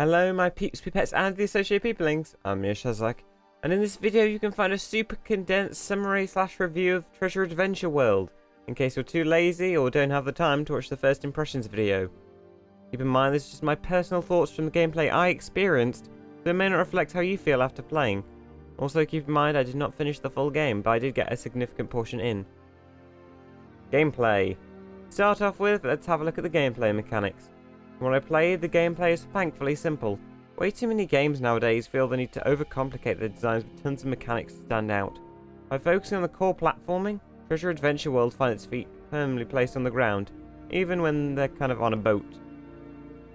Hello my peeps, peepettes and the associated peoplings, I'm Mir Shazak, and in this video you can find a super condensed summary / review of Treasure Adventure World, in case you're too lazy or don't have the time to watch the first impressions video. Keep in mind this is just my personal thoughts from the gameplay I experienced, so it may not reflect how you feel after playing. Also keep in mind I did not finish the full game, but I did get a significant portion in. Gameplay. To start off with, let's have a look at the gameplay mechanics. When I played, the gameplay is thankfully simple. Way too many games nowadays feel the need to overcomplicate their designs with tons of mechanics to stand out. By focusing on the core platforming, Treasure Adventure World finds its feet firmly placed on the ground, even when they're kind of on a boat.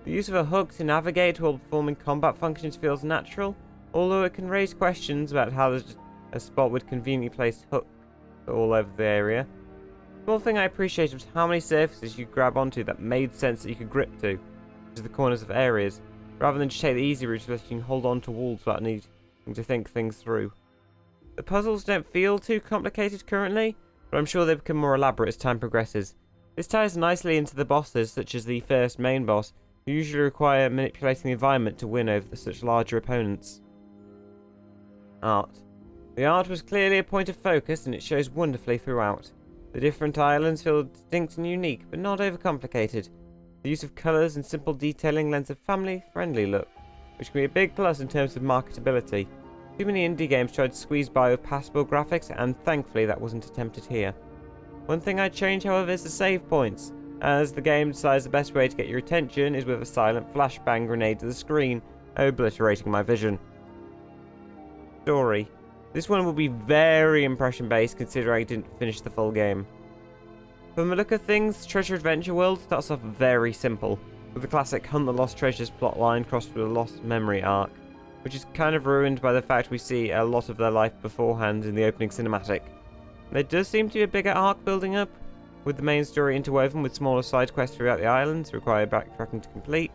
The use of a hook to navigate while performing combat functions feels natural, although it can raise questions about how there's a spot with conveniently placed hooks all over the area. The one thing I appreciated was how many surfaces you could grab onto that made sense that you could grip to, which is the corners of areas, rather than just take the easy route of letting you hold on to walls without needing to think things through. The puzzles don't feel too complicated currently, but I'm sure they become more elaborate as time progresses. This ties nicely into the bosses, such as the first main boss, who usually require manipulating the environment to win over such larger opponents. Art. The art was clearly a point of focus and it shows wonderfully throughout. The different islands feel distinct and unique, but not overcomplicated. The use of colours and simple detailing lends a family-friendly look, which can be a big plus in terms of marketability. Too many indie games tried to squeeze by with passable graphics, and thankfully that wasn't attempted here. One thing I'd change, however, is the save points, as the game decides the best way to get your attention is with a silent flashbang grenade to the screen, obliterating my vision. Story. This one will be very impression-based considering I didn't finish the full game. From the look of things, Treasure Adventure World starts off very simple, with the classic Hunt the Lost Treasures plotline crossed with a Lost Memory arc, which is kind of ruined by the fact we see a lot of their life beforehand in the opening cinematic. There does seem to be a bigger arc building up, with the main story interwoven with smaller side quests throughout the islands require backtracking to complete.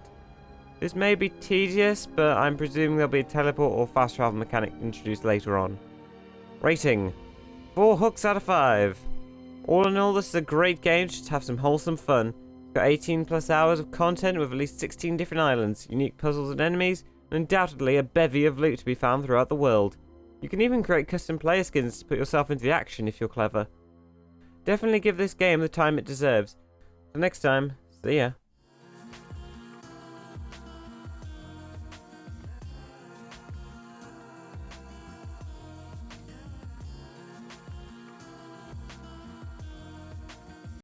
This may be tedious, but I'm presuming there'll be a teleport or fast travel mechanic introduced later on. Rating. 4 hooks out of 5. All in all, this is a great game to just have some wholesome fun. It's got 18 plus hours of content with at least 16 different islands, unique puzzles and enemies, and undoubtedly a bevy of loot to be found throughout the world. You can even create custom player skins to put yourself into the action if you're clever. Definitely give this game the time it deserves. Till next time, see ya.